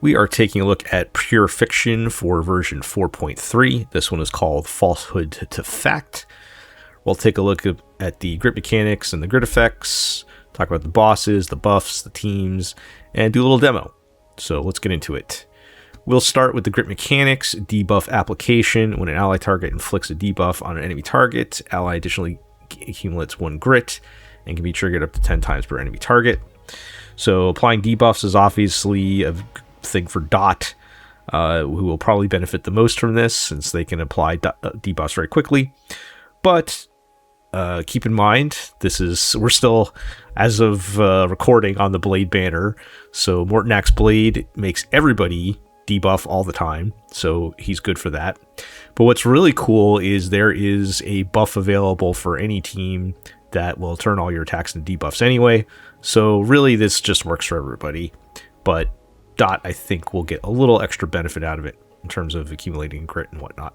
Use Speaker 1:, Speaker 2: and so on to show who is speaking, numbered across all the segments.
Speaker 1: We are taking a look at Pure Fiction for version 4.3. This one is called Falsehood to Fact. We'll take a look at the grit mechanics and the grit effects, talk about the bosses, the buffs, the teams, and do a little demo. So let's get into it. We'll start with the grit mechanics, debuff application. When an ally target inflicts a debuff on an enemy target, ally additionally accumulates 1 grit and can be triggered up to 10 times per enemy target. So applying debuffs is obviously a thing for Dot, who will probably benefit the most from this since they can apply debuffs very quickly. But keep in mind, we're still, as of recording, on the Blade banner. So Mortonak's Blade makes everybody debuff all the time, so he's good for that. But what's really cool is there is a buff available for any team that will turn all your attacks into debuffs anyway. So really, this just works for everybody. But Dot, I think, will get a little extra benefit out of it in terms of accumulating grit and whatnot.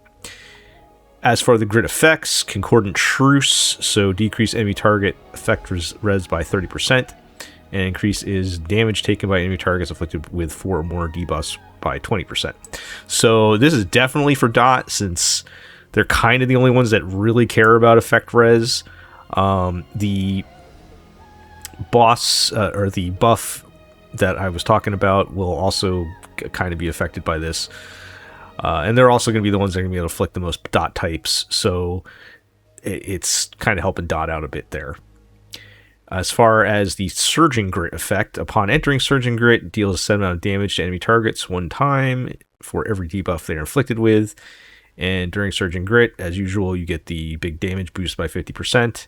Speaker 1: As for the grit effects, Concordant Truce, so decrease enemy target effect res by 30%, and increase is damage taken by enemy targets afflicted with 4 or more debuffs by 20%. So this is definitely for Dot, since they're kind of the only ones that really care about effect res. The boss, or the buff that I was talking about, will also kind of be affected by this. And they're also going to be the ones that are going to be able to afflict the most Dot types, so it's kind of helping Dot out a bit there. As far as the Surging Grit effect, upon entering Surging Grit, deals a set amount of damage to enemy targets 1 time for every debuff they are inflicted with. And during Surging Grit, as usual, you get the big damage boost by 50%.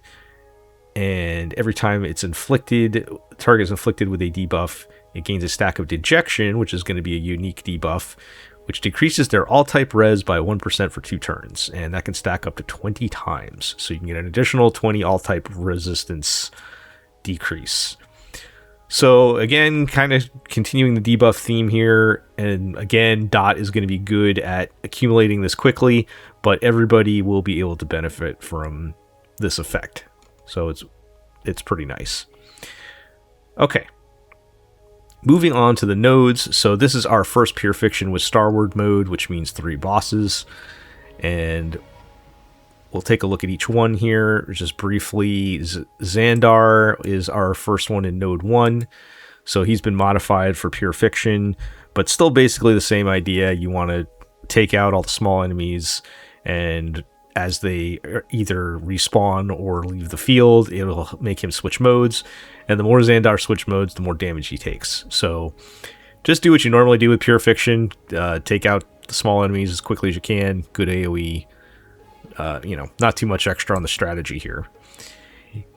Speaker 1: And every time it's inflicted, target is inflicted with a debuff, it gains a stack of Dejection, which is going to be a unique debuff, which decreases their all-type res by 1% for 2 turns, and that can stack up to 20 times. So you can get an additional 20 all-type resistance decrease. So again, kind of continuing the debuff theme here, and again, Dot is going to be good at accumulating this quickly, but everybody will be able to benefit from this effect. So it's pretty nice. Okay. Moving on to the nodes, so this is our first Pure Fiction with Starward Mode, which means 3 bosses, and we'll take a look at each one here just briefly. Xandar is our first one in Node 1, so he's been modified for Pure Fiction, but still basically the same idea. You want to take out all the small enemies, and as they either respawn or leave the field, it'll make him switch modes. And the more Xandar switch modes, the more damage he takes. So just do what you normally do with Pure Fiction. Take out the small enemies as quickly as you can. Good AoE. Not too much extra on the strategy here.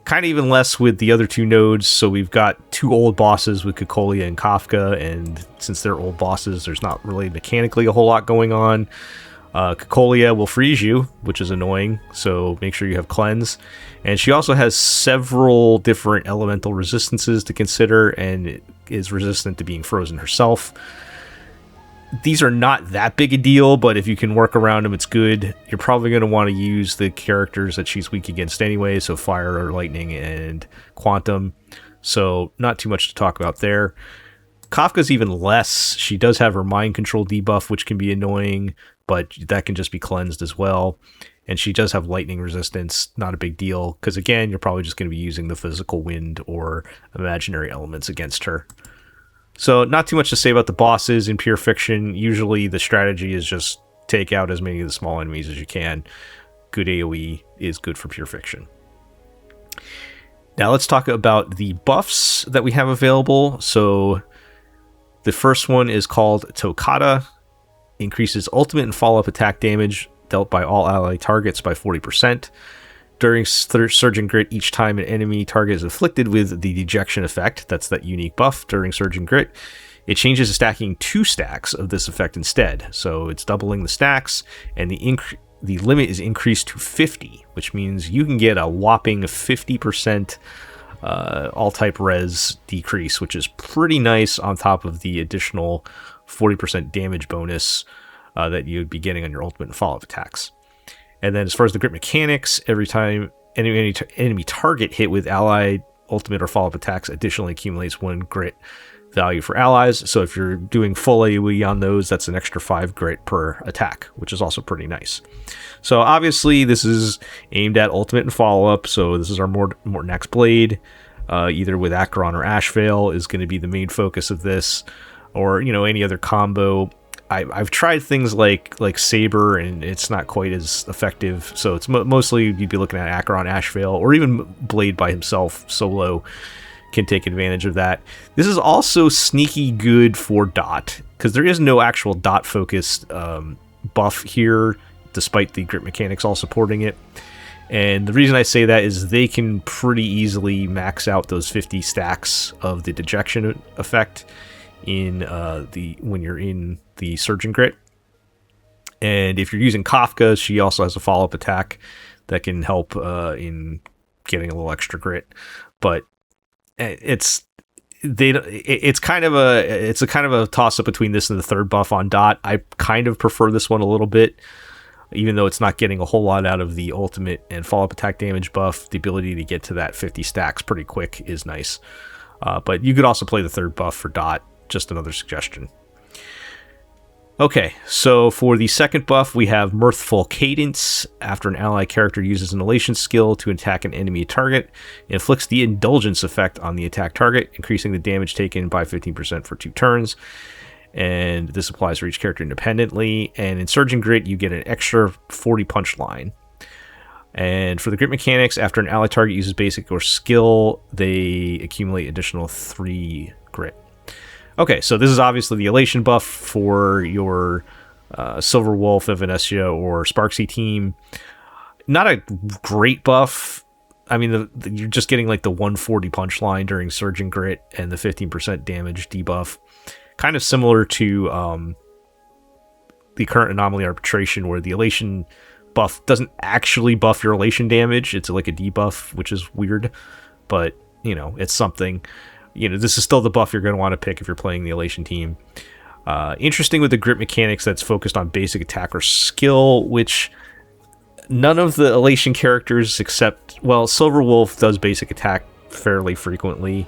Speaker 1: Kind of even less with the other 2 nodes. So we've got 2 old bosses with Cocolia and Kafka. And since they're old bosses, there's not really mechanically a whole lot going on. Cocolia will freeze you, which is annoying, so make sure you have Cleanse. And she also has several different elemental resistances to consider, and is resistant to being frozen herself. These are not that big a deal, but if you can work around them, it's good. You're probably going to want to use the characters that she's weak against anyway, so Fire or Lightning and Quantum. So not too much to talk about there. Kafka's even less. She does have her mind control debuff, which can be annoying, but that can just be cleansed as well. And she does have lightning resistance, not a big deal, because again, you're probably just going to be using the physical wind or imaginary elements against her. So not too much to say about the bosses in Pure Fiction. Usually the strategy is just take out as many of the small enemies as you can. Good AoE is good for Pure Fiction. Now let's talk about the buffs that we have available. So the first one is called Toccata. Increases ultimate and follow-up attack damage dealt by all ally targets by 40%. During Surging Grit, each time an enemy target is afflicted with the Dejection effect, that's that unique buff during Surging Grit, it changes to stacking 2 stacks of this effect instead. So it's doubling the stacks, and the limit is increased to 50, which means you can get a whopping 50% all-type res decrease, which is pretty nice on top of the additional 40% damage bonus that you'd be getting on your ultimate and follow-up attacks. And then as far as the grit mechanics, every time enemy target hit with allied ultimate or follow-up attacks additionally accumulates 1 grit value for allies. So if you're doing full AoE on those, that's an extra 5 grit per attack, which is also pretty nice. So obviously this is aimed at ultimate and follow-up. So this is our Mortnax Blade, either with Acheron or Ashvale is going to be the main focus of this, or any other combo. I've tried things like Saber, and it's not quite as effective. So it's mostly you'd be looking at Acheron, Ashvale, or even Blade by himself solo can take advantage of that. This is also sneaky good for Dot, because there is no actual Dot focused buff here, despite the grit mechanics all supporting it. And the reason I say that is they can pretty easily max out those 50 stacks of the dejection effect in when you're in the Surge and Grit. And if you're using Kafka, she also has a follow-up attack that can help in getting a little extra grit. But it's kind of a toss-up between this and the third buff on Dot. I kind of prefer this one a little bit, even though it's not getting a whole lot out of the ultimate and follow-up attack damage buff. The ability to get to that 50 stacks pretty quick is nice. But you could also play the third buff for Dot, just another suggestion. Okay, so for the second buff, we have Mirthful Cadence. After an ally character uses an elation skill to attack an enemy target, it inflicts the indulgence effect on the attack target, increasing the damage taken by 15% for 2 turns. And this applies for each character independently. And in Surge and Grit, you get an extra 40 punch line. And for the grit mechanics, after an ally target uses basic or skill, they accumulate additional 3 grit. Okay, so this is obviously the elation buff for your Silver Wolf, Evanescia, or Sparksy team. Not a great buff. I mean, you're just getting like the 140 punch line during Surge and Grit and the 15% damage debuff. Kind of similar to the current Anomaly Arbitration, where the elation buff doesn't actually buff your elation damage. It's like a debuff, which is weird, but it's something. This is still the buff you're going to want to pick if you're playing the elation team. Interesting with the grit mechanics, that's focused on basic attack or skill, which none of the elation characters except, Silver Wolf does basic attack fairly frequently,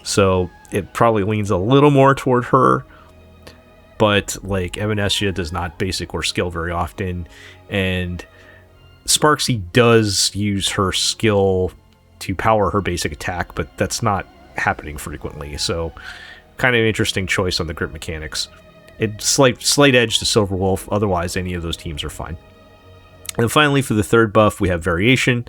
Speaker 1: so it probably leans a little more toward her. But like Evanescia does not basic or skill very often, and Sparksy does use her skill to power her basic attack, but that's not happening frequently. So kind of interesting choice on the grit mechanics. It's slight edge to Silver Wolf, otherwise any of those teams are fine. And finally, for the third buff, we have Variation.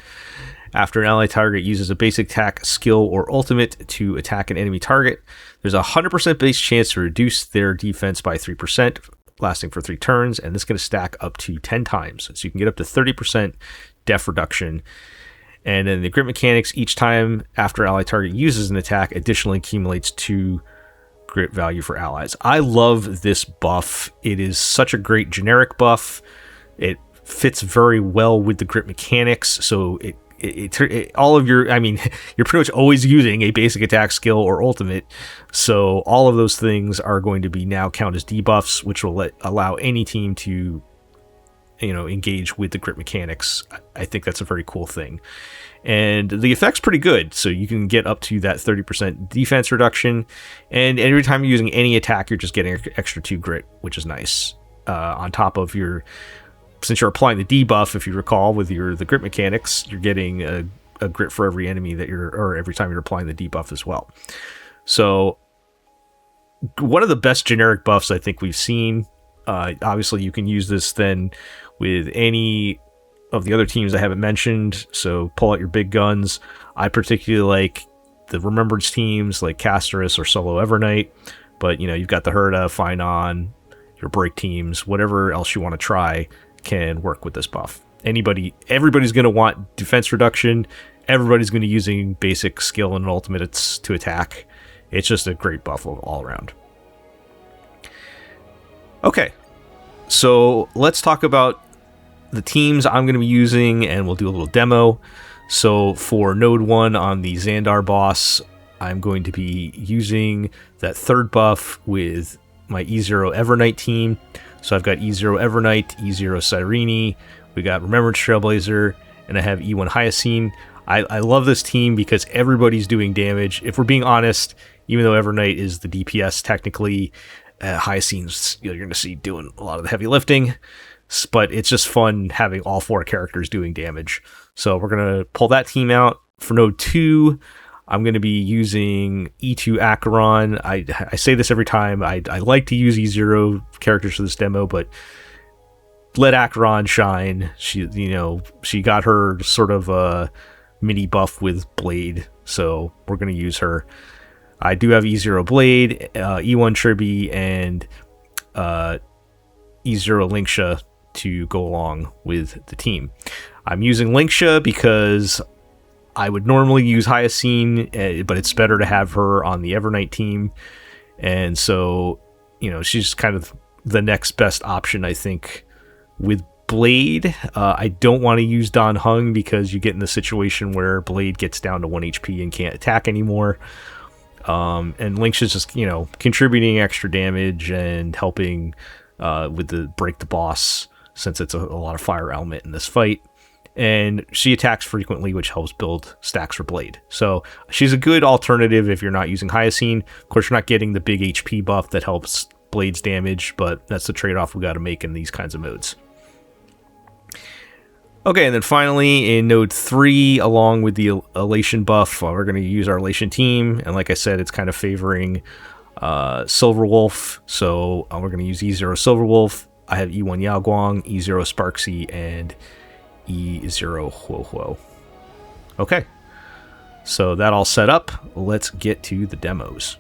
Speaker 1: After an ally target uses a basic attack, skill, or ultimate to attack an enemy target, there's a 100% base chance to reduce their defense by 3%, lasting for 3 turns, and this is going to stack up to 10 times. So you can get up to 30% def reduction. And then the grit mechanics, each time after ally target uses an attack, additionally accumulates 2 grit value for allies. I love this buff. It is such a great generic buff. It fits very well with the grit mechanics, so all of your, you're pretty much always using a basic attack, skill, or ultimate, so all of those things are going to be now count as debuffs, which will allow any team to engage with the grit mechanics. I think that's a very cool thing. And the effect's pretty good, so you can get up to that 30% defense reduction, and every time you're using any attack, you're just getting extra 2 grit, which is nice. On top of since you're applying the debuff, if you recall, with the grit mechanics, you're getting a grit for every enemy or every time you're applying the debuff as well. So one of the best generic buffs I think we've seen. Obviously, you can use this then with any of the other teams I haven't mentioned, so pull out your big guns. I particularly like the Remembrance teams like Casterus or Solo Evernight, but you've got the Herda, Finon, your break teams, whatever else you want to try can work with this buff. Everybody's going to want defense reduction. Everybody's going to be using basic skill and ultimates to attack. It's just a great buff all around. Okay, so let's talk about the teams I'm going to be using, and we'll do a little demo. So for Node 1 on the Xandar boss, I'm going to be using that third buff with my E0 Evernight team. So I've got E0 Evernight, E0 Cyrene, we got Remembrance Trailblazer, and I have E1 Hyacine. I love this team because everybody's doing damage. If we're being honest, even though Evernight is the DPS technically, Hyacine's, you're going to see doing a lot of the heavy lifting, but it's just fun having all 4 characters doing damage. So we're going to pull that team out. For node 2, I'm going to be using E2 Acheron. I say this every time. I like to use E0 characters for this demo, but let Acheron shine. She got her sort of mini buff with Blade, so we're going to use her. I do have E0 Blade, E1 Tribby, and E0 Linksha to go along with the team. I'm using Linksha because I would normally use Hyacine, but it's better to have her on the Evernight team. And so, she's kind of the next best option, I think, with Blade. I don't want to use Dan Heng because you get in the situation where Blade gets down to 1 HP and can't attack anymore. And Lynx is just, contributing extra damage and helping with the break the boss, since it's a lot of fire element in this fight. And she attacks frequently, which helps build stacks for Blade. So she's a good alternative if you're not using Hyacine. Of course, you're not getting the big HP buff that helps Blade's damage, but that's the trade-off we got to make in these kinds of modes. Okay, and then finally in node 3, along with the Elation buff, we're going to use our Elation team. And like I said, it's kind of favoring Silverwolf. So we're going to use E0 Silverwolf. I have E1 Yaoguang, E0 Sparksy, and E0 Huohuo. Okay, so that all set up. Let's get to the demos.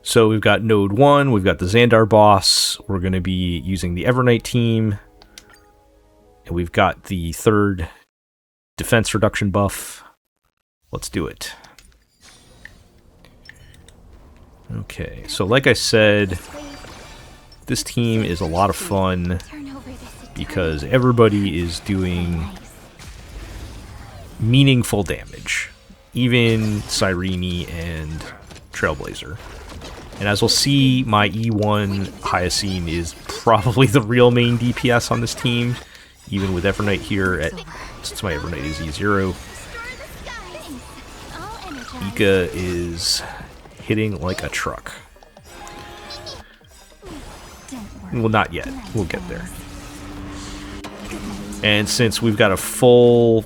Speaker 1: So we've got node 1, we've got the Xandar boss. We're going to be using the Evernight team. And we've got the 3rd defense reduction buff. Let's do it. Okay, so like I said, this team is a lot of fun because everybody is doing meaningful damage. Even Cyrene and Trailblazer. And as we'll see, my E1 Hyacine is probably the real main DPS on this team. Even with Evernight here, since my Evernight is E0. Ika is hitting like a truck. Well, not yet. We'll get there. And since we've got a full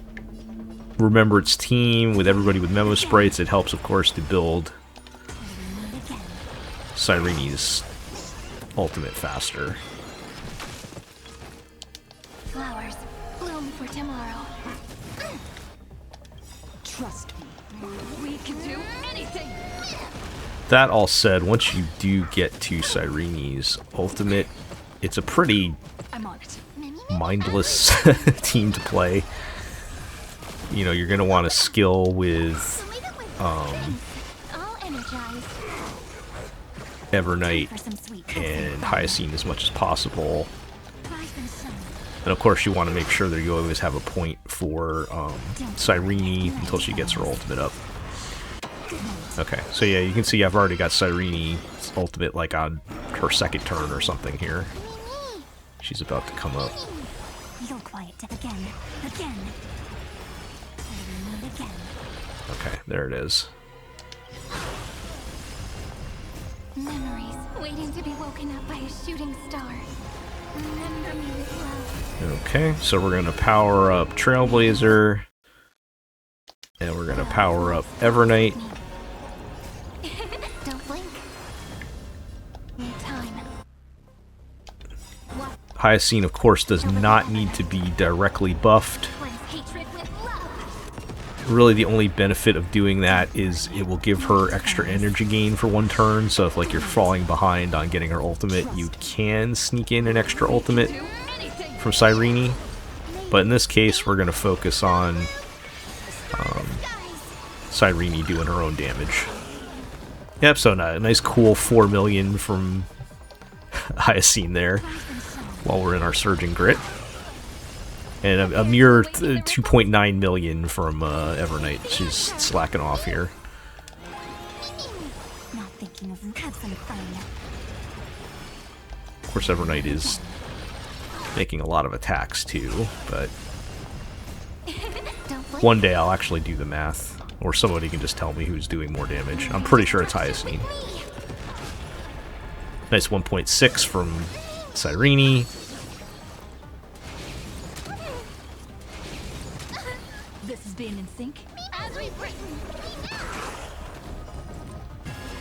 Speaker 1: Remembrance team with everybody with Memo Sprites, it helps, of course, to build Cyrene's ultimate faster.
Speaker 2: Flowers bloom for tomorrow. Trust me, we can do anything.
Speaker 1: That all said, once you do get to Cyrene's ultimate, it's a pretty mindless team to play. You're going to want to skill with Evernight and Hyacine as much as possible. And of course, you want to make sure that you always have a point for Cyrene until she gets her ultimate up. Okay, so yeah, you can see I've already got Cyrene's ultimate like on her 2nd turn or something here. She's about to come up. Okay, there it is.
Speaker 2: Memories waiting to be woken up by a shooting star. Remember me with love.
Speaker 1: Okay, so we're going to power up Trailblazer. And we're going to power up Evernight.
Speaker 2: Don't blink. Time.
Speaker 1: Hyacine, of course, does not need to be directly buffed. Really, the only benefit of doing that is it will give her extra energy gain for 1 turn. So if you're falling behind on getting her ultimate, you can sneak in an extra ultimate from Cyrene. But in this case, we're going to focus on Cyrene doing her own damage. Yep, so a nice cool 4 million from Hyacine there while we're in our Surging Grit. And a mere 2.9 million from Evernight. She's slacking off here. Of course, Evernight is making a lot of attacks too, but one day I'll actually do the math Or somebody can just tell me who's doing more damage. I'm pretty sure it's Hyacine. Nice 1.6 from Cyrene.
Speaker 2: This is being in sync. As we've written.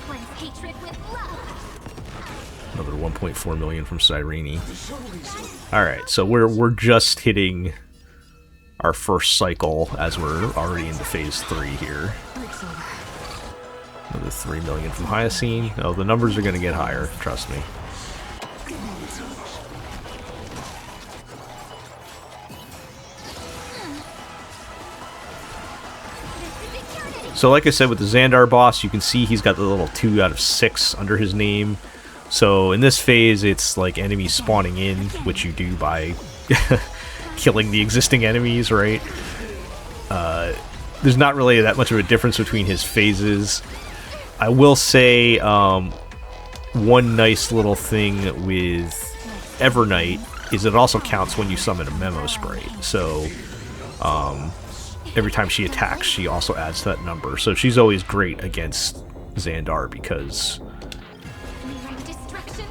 Speaker 2: Cleanse hatred with love.
Speaker 1: Another 1.4 million from Cyrene. Alright, so we're just hitting our first cycle as we're already into phase 3 here. Another 3 million from Hyacine. Oh, the numbers are going to get higher, trust me. So like I said with the Xandar boss, you can see he's got the little 2 out of 6 under his name. So in this phase, it's like enemies spawning in, which you do by killing the existing enemies, right? There's not really that much of a difference between his phases. I will say one nice little thing with Evernight is it also counts when you summon a Memo Sprite. So every time she attacks, she also adds that number. So she's always great against Xandar because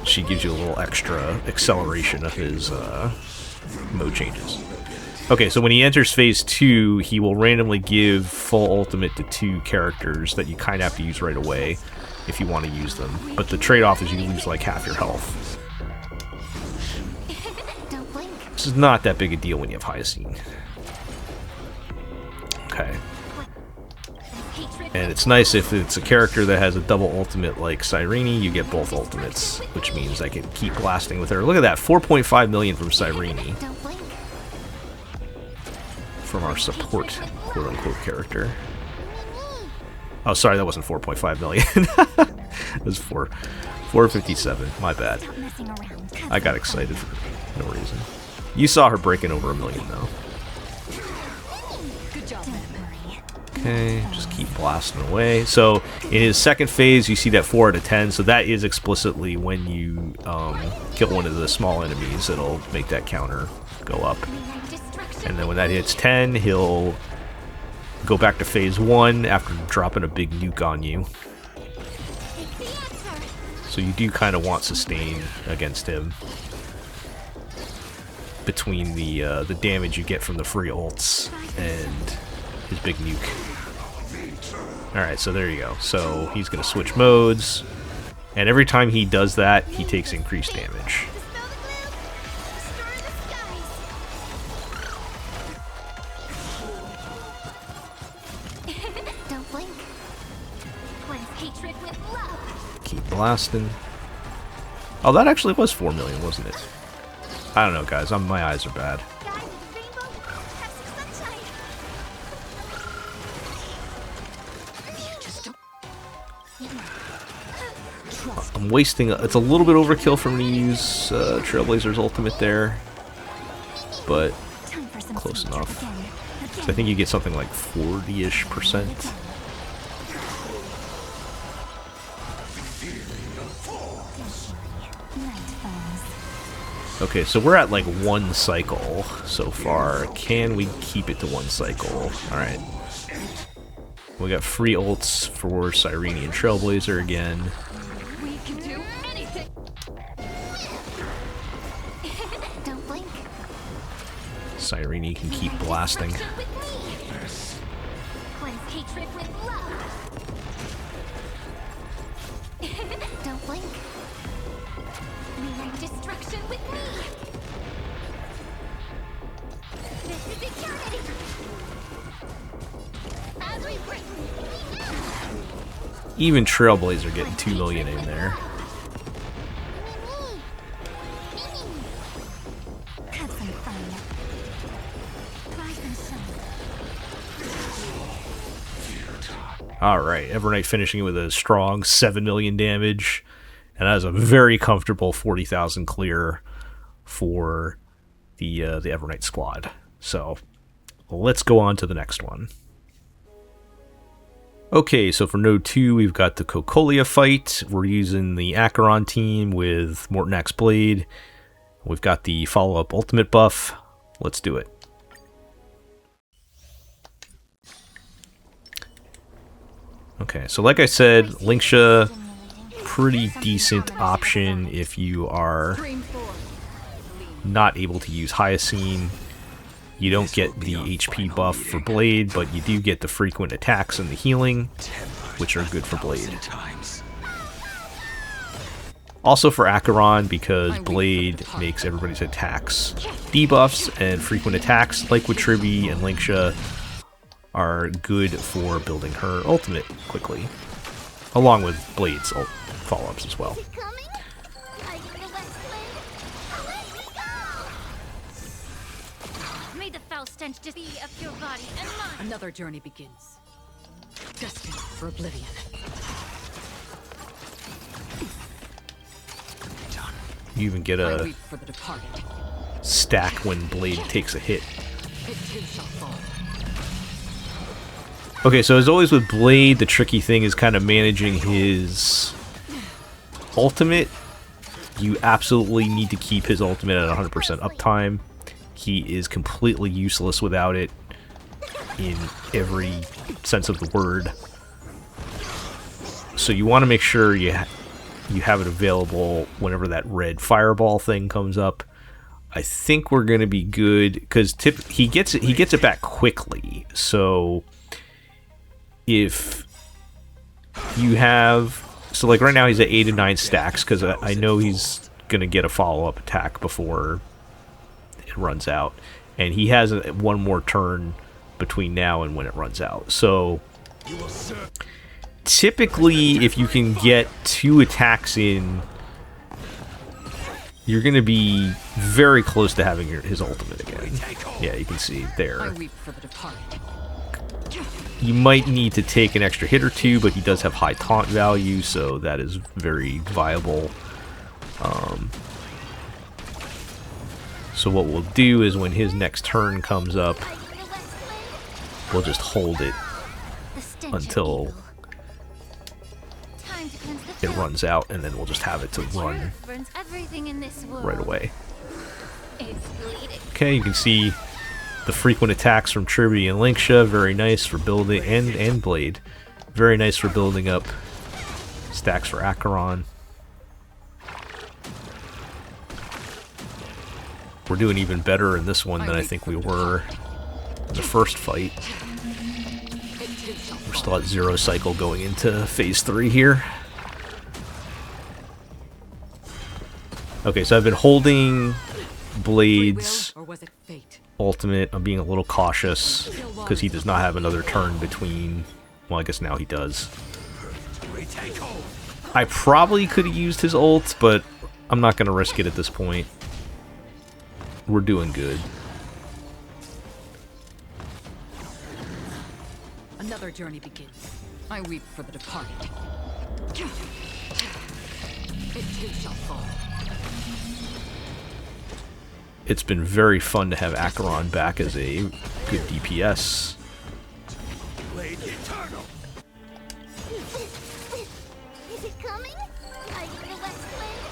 Speaker 1: she gives you a little extra acceleration of his mode changes. Okay, so when he enters phase 2, he will randomly give full ultimate to 2 characters that you kind of have to use right away if you want to use them. But the trade-off is you lose like half your health. This is not that big a deal when you have Hyacine. Okay. And it's nice if it's a character that has a double ultimate like Cyrene, you get both ultimates, which means I can keep blasting with her. Look at that, 4.5 million from Cyrene. From our support, quote-unquote, character. Oh, sorry, that wasn't 4.5 million. It was 457. My bad. I got excited for no reason. You saw her breaking over 1 million, though. Okay, just keep blasting away. So, in his second phase, you see that 4 out of 10. So that is explicitly when you kill one of the small enemies, it'll make that counter go up. And then when that hits 10, he'll go back to phase 1 after dropping a big nuke on you. So you do kind of want sustain against him. Between the damage you get from the free ults and his big nuke. Alright, so there you go. So he's going to switch modes. And every time he does that, he takes increased damage. Keep blasting. Oh, that actually was 4 million, wasn't it? I don't know, guys. My eyes are bad. I'm wasting... It's a little bit overkill for me to use Trailblazer's ultimate there. But close enough. So I think you get something like 40-ish%. Okay, so we're at like 1 cycle so far. Can we keep it to 1 cycle? Alright. We got free ults for Cyrene and Trailblazer again.
Speaker 2: We can do anything. Don't blink.
Speaker 1: Cyrene can keep blasting.
Speaker 2: Cleanse hatred with love. Don't blink. Rewrite destruction with me. This is eternity. As we've written.
Speaker 1: Even Trailblazer getting 2 million in there.
Speaker 2: Have some fun. Rise and shine.
Speaker 1: Alright, Evernight finishing it with a strong 7 million damage. And that is a very comfortable 40,000 clear for the Evernight squad. So, let's go on to the next one. Okay, so for Node 2, we've got the Cocolia fight. We're using the Acheron team with Mortonak's Blade. We've got the follow-up ultimate buff. Let's do it. Okay, so like I said, Linksha, pretty decent option if you are not able to use Hyoscene. You don't get the HP buff for Blade, but you do get the frequent attacks and the healing, which are good for Blade. Also for Acheron, because Blade makes everybody's attacks debuffs, and frequent attacks, like with Tribby and Linksha, are good for building her ultimate quickly, along with Blade's follow-ups as well.
Speaker 2: May the foul stench just be up your body and mine.
Speaker 3: Another journey begins. Destined for oblivion.
Speaker 1: You even get a stack when Blade takes a hit. Okay, so as always with Blade, the tricky thing is kind of managing his ultimate. You absolutely need to keep his ultimate at 100% uptime. He is completely useless without it in every sense of the word. So you want to make sure you have it available whenever that red fireball thing comes up. I think we're going to be good because he gets it back quickly. So if you have, so like right now he's at 8 and 9 stacks because I know he's going to get a follow-up attack before it runs out, and he has one more turn between now and when it runs out. So typically, if you can get 2 attacks in, you're going to be very close to having his ultimate again. Yeah, you can see there. You might need to take an extra hit or 2, but he does have high taunt value, so that is very viable. So what we'll do is when his next turn comes up, we'll just hold it until it runs out, and then we'll just have it to run right away. Okay, you can see the frequent attacks from Tribby and Linksha, very nice for building, and Blade, very nice for building up stacks for Acheron. We're doing even better in this one than I think we were in the first fight. We're still at 0 cycle going into phase 3 here. Okay, so I've been holding Blade's ultimate. I'm being a little cautious because he does not have another turn between. Well, I guess now he does. I probably could have used his ult, but I'm not going to risk it at this point. We're doing good.
Speaker 3: Another journey begins. I weep for the departed. It too shall fall.
Speaker 1: It's been very fun to have Acheron back as a good DPS.
Speaker 2: Is it coming? Are you the West Wind?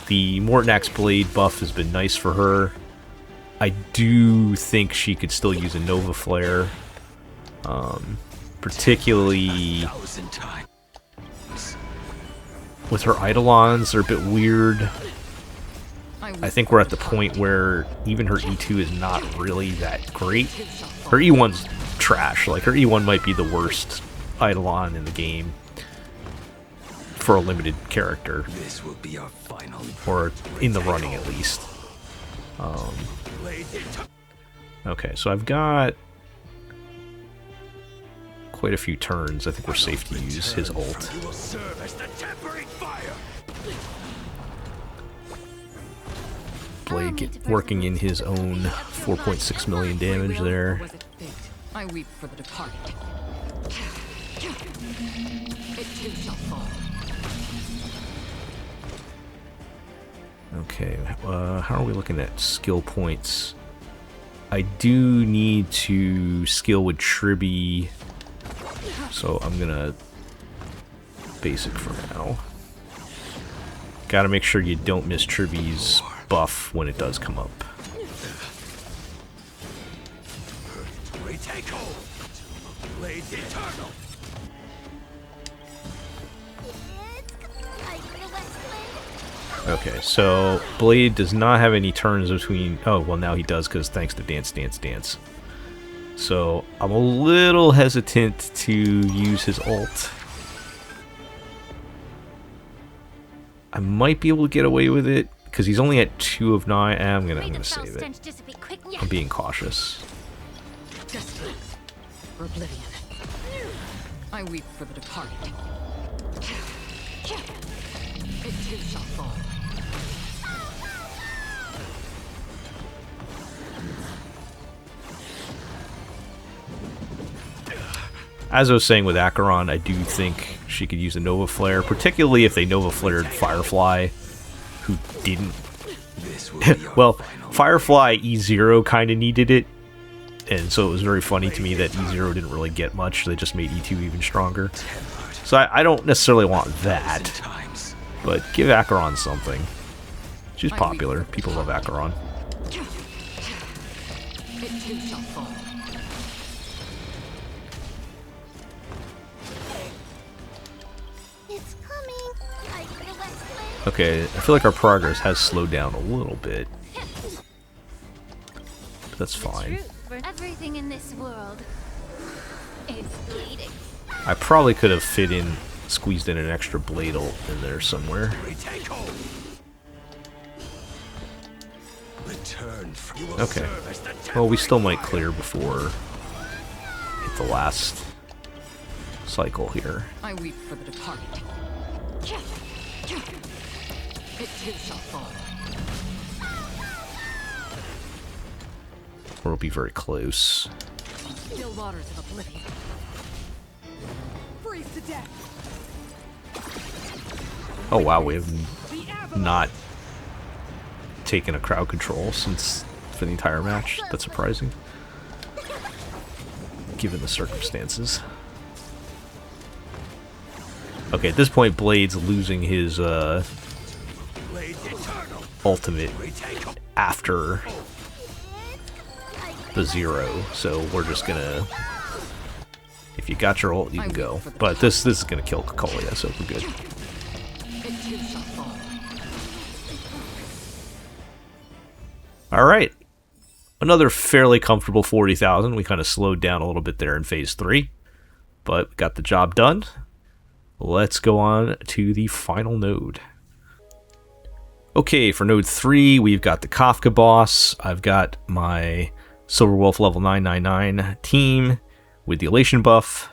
Speaker 1: The Mortnax Blade buff has been nice for her. I do think she could still use a Nova Flare. Particularly with her Eidolons, they're a bit weird. I think we're at the point where even her E2 is not really that great. Her E1's trash. Like, her E1 might be the worst Eidolon in the game for a limited character.
Speaker 4: This will be our final.
Speaker 1: Or in the running, at least. Okay, so I've got quite a few turns. I think we're safe to use his ult. Blade working in his own 4.6 million damage there.
Speaker 3: I weep for the departed. It too shall fall.
Speaker 1: Okay, how are we looking at skill points? I do need to skill with Tribby, so I'm gonna basic for now. Gotta make sure you don't miss Tribby's buff when it does come up. Okay, so Blade does not have any turns between... Oh, well now he does, because thanks to Dance, Dance, Dance. So, I'm a little hesitant to use his ult. I might be able to get away with it, because he's only at 2 of 9. I'm gonna save it. I'm being cautious.
Speaker 3: Destiny for oblivion. I weep for the departed. It too shall fall.
Speaker 1: As I was saying with Acheron, I do think she could use a Nova Flare, particularly if they Nova Flared Firefly, who didn't. Well, Firefly E0 kind of needed it, and so it was very funny to me that E0 didn't really get much. They just made E2 even stronger. So I don't necessarily want that, but give Acheron something. She's popular. People love Acheron.
Speaker 3: It too shall fall.
Speaker 2: It's coming. I feel that flame.
Speaker 1: Okay, I feel like our progress has slowed down a little bit. But that's fine.
Speaker 2: Everything in this world is bleeding.
Speaker 1: I probably could have squeezed in an extra blade ult in there somewhere. Okay. Well, we still might clear before hit the last cycle here.
Speaker 3: I weep for the departed. It too shall fall.
Speaker 1: Or it'll be very close.
Speaker 3: Still waters of oblivion. Freeze to death.
Speaker 1: Oh wow, we have not taken a crowd control since for the entire match. That's surprising, given the circumstances. Okay, at this point, Blade's losing his ultimate after the 0, so we're just gonna... If you got your ult, you can go. But this is gonna kill Cocolia, so we're good. Alright. Another fairly comfortable 40,000. We kind of slowed down a little bit there in Phase 3. But we got the job done. Let's go on to the final node. Okay, for node 3, we've got the Kafka boss. I've got my Silver Wolf level 999 team with the Elation buff.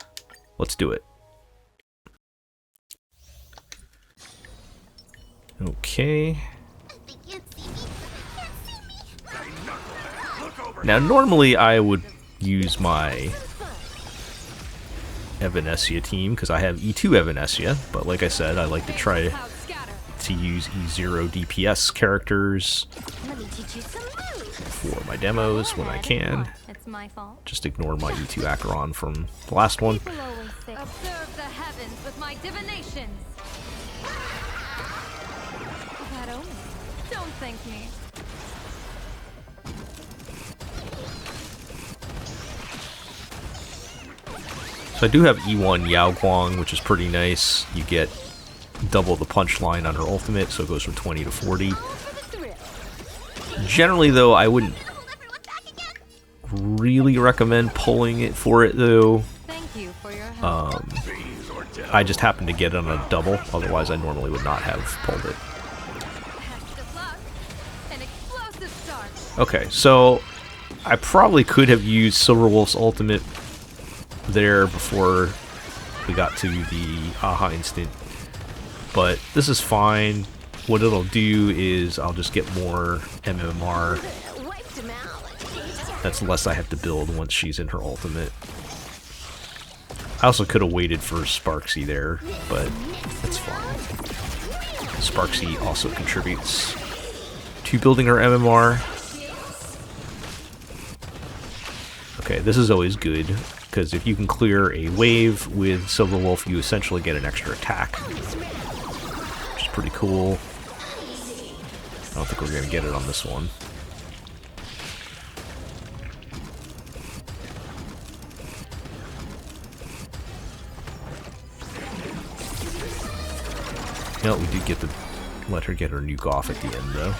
Speaker 1: Let's do it. Okay. Now, normally I would use my Evanescia team because I have E2 Evanescia, but like I said, I like to try to use E0 DPS characters for my demos when I can.
Speaker 2: It's my fault.
Speaker 1: Just ignore my E2 Acheron from the last one.
Speaker 2: People always say, observe the heavens with my divinations. That omen. Don't thank me.
Speaker 1: So I do have E1 Yao Guang, which is pretty nice. You get double the punchline on her ultimate, so it goes from 20 to 40. Generally, though, I wouldn't really recommend pulling it for it, though.
Speaker 2: Thank you for your help.
Speaker 1: I just happened to get it on a double, otherwise I normally would not have pulled it.
Speaker 2: Best of luck. An explosive start.
Speaker 1: Okay, so I probably could have used Silver Wolf's ultimate there before we got to the aha instant, but this is fine. What it'll do is I'll just get more MMR. That's less I have to build once she's in her ultimate. I also could have waited for Sparksy there, but that's fine. Sparksy also contributes to building her MMR. Okay, this is always good, because if you can clear a wave with Silver Wolf, you essentially get an extra attack, which is pretty cool. I don't think we're going to get it on this one. No, we did get to let her get her nuke off at the end, though.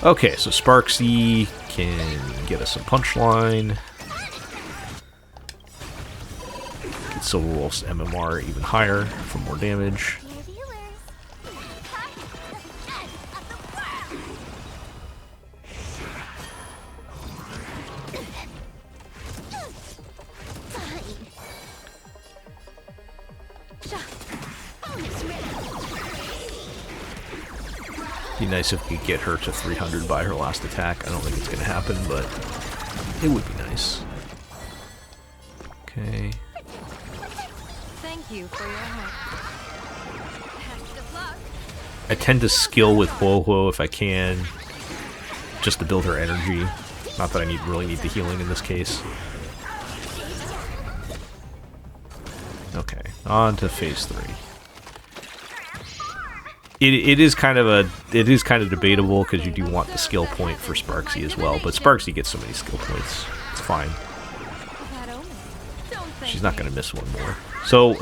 Speaker 1: Okay, so Sparksy can get us some punchline. Get Silverwolf's MMR even higher for more damage. Be nice if we could get her to 300 by her last attack. I don't think it's going to happen, but it would be nice. Okay.
Speaker 3: Thank you for your help.
Speaker 1: I tend to skill with Huo if I can, just to build her energy. Not that I really need the healing in this case. Okay, on to phase 3. It is kind of debatable because you do want the skill point for Sparksy as well, but Sparksy gets so many skill points. It's fine. She's not going to miss one more. So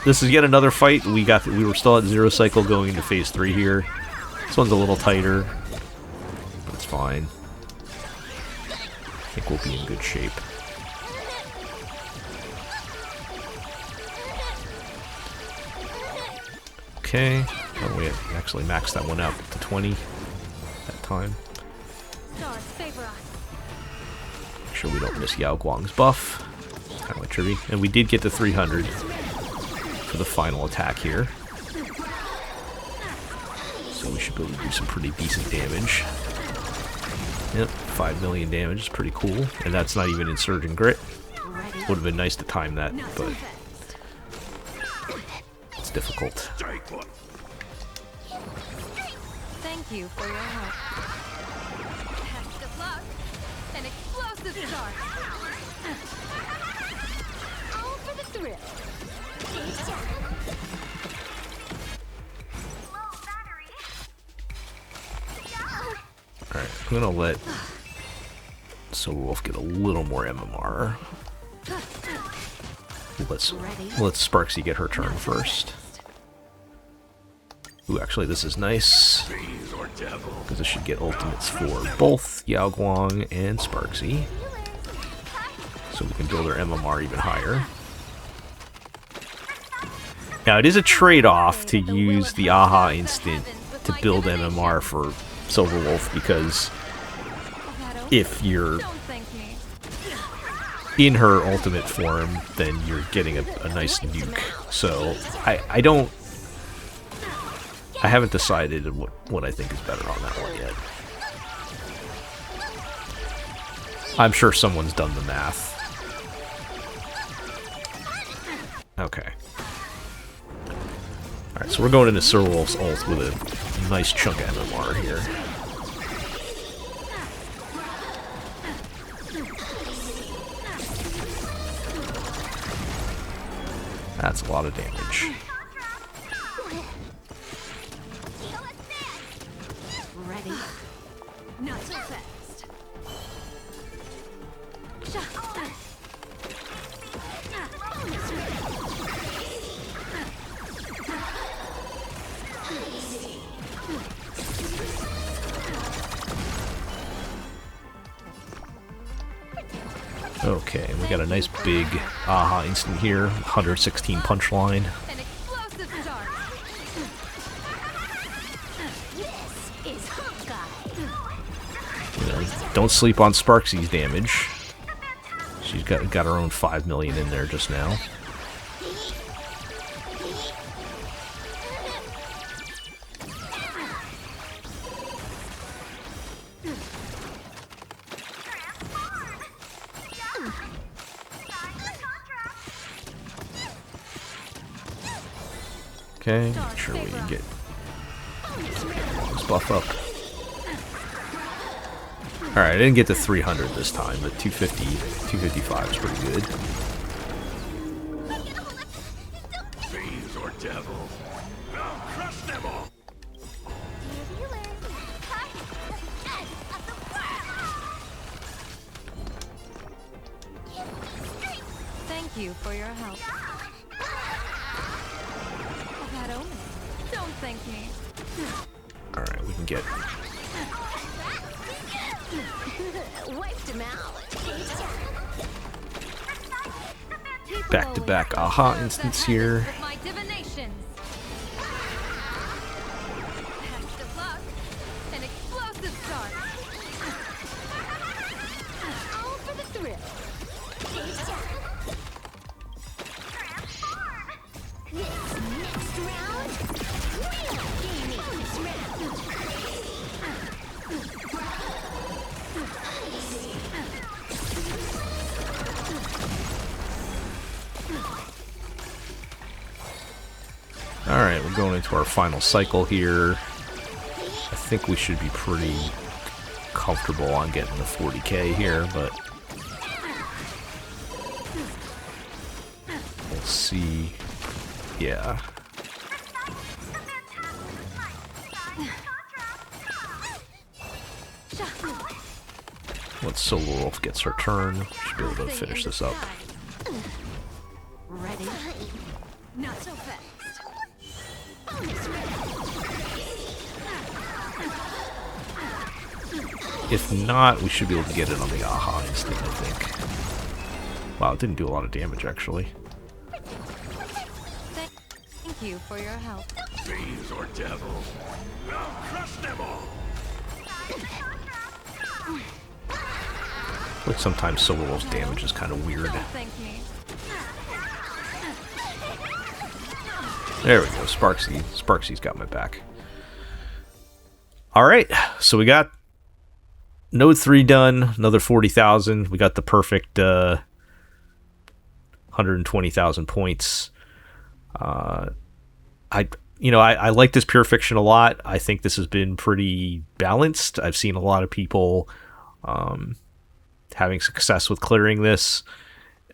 Speaker 1: this is yet another fight. We were still at 0 cycle going into phase 3 here. This one's a little tighter, but it's fine. I think we'll be in good shape. Okay. Oh, we actually maxed that one out to 20 that time. Make sure we don't miss Yao Guang's buff. Kind of like Trivy. And we did get to 300 for the final attack here. So we should be able to do some pretty decent damage. Yep, 5 million damage is pretty cool. And that's not even Insurgent Grit. Would have been nice to time that, but it's difficult.
Speaker 3: Thank you for your help. Best of luck. An explosive start. All for the thrill.
Speaker 1: Alright, I'm gonna let Silverwolf get a little more MMR. Let's Sparksy get her turn first. Ooh, actually this is nice, because this should get ultimates for both Yao Guang and Sparksy. So we can build our MMR even higher. Now it is a trade-off to use the Aha instant to build MMR for Silverwolf, because if you're in her ultimate form, then you're getting a nice nuke. So I haven't decided what I think is better on that one yet. I'm sure someone's done the math. Okay. Alright, so we're going into Silverwolf's ult with a nice chunk of MMR here. That's a lot of damage.
Speaker 3: Ready? Not so fast.
Speaker 1: Okay, we got a nice big Aha instant here, 116 punchline.
Speaker 3: An explosive start. This is Honkai.
Speaker 1: You know, don't sleep on Sparksy's damage. She's got her own 5 million in there just now. Okay, make sure we can get this buff up. Alright, I didn't get to 300 this time, but 250, 255 is pretty good.
Speaker 4: Fiends or devils, I'll crush them all.
Speaker 3: Thank you for your help. thank me.
Speaker 1: All right, we can get
Speaker 2: Wiped him out.
Speaker 1: back-to-back aha instance here.
Speaker 3: With my divinations. Test of luck. An explosive start.
Speaker 2: All for the thrill. This next round, real gaming this round.
Speaker 1: All right, we're going into our final cycle here. I think we should be pretty comfortable on getting the 40k here, but we'll see. Yeah. Once Solar Wolf gets her turn, should be able to finish this up.
Speaker 3: Ready? Not so fast.
Speaker 1: If not, we should be able to get it on the aha instant, I think. Wow, it didn't do a lot of damage, actually.
Speaker 3: Thank you for your help.
Speaker 4: Fiends or devils, I'll crush them all.
Speaker 1: Like sometimes Solar Wolf's damage is kind of weird.
Speaker 3: Don't thank me.
Speaker 1: There we go, Sparksy. Sparksy's got my back. Alright, so we got Node 3 done, another 40,000. We got the perfect 120,000 points. I like this Pure Fiction a lot. I think this has been pretty balanced. I've seen a lot of people having success with clearing this,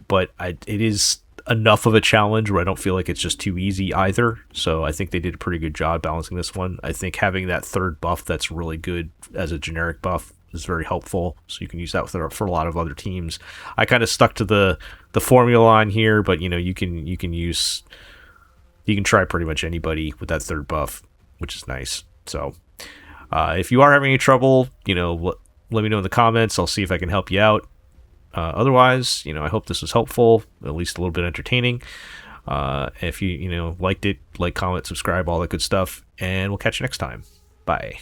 Speaker 1: but it is enough of a challenge where I don't feel like it's just too easy either. So I think they did a pretty good job balancing this one. I think having that third buff that's really good as a generic buff is very helpful, so you can use that for a lot of other teams. I kind of stuck to the formula on here, but you can try pretty much anybody with that third buff, which is nice. So if you are having any trouble, let me know in the comments. I'll see if I can help you out. Otherwise, I hope this was helpful, at least a little bit entertaining. If you liked it, like, comment, subscribe, all that good stuff, and we'll catch you next time. Bye.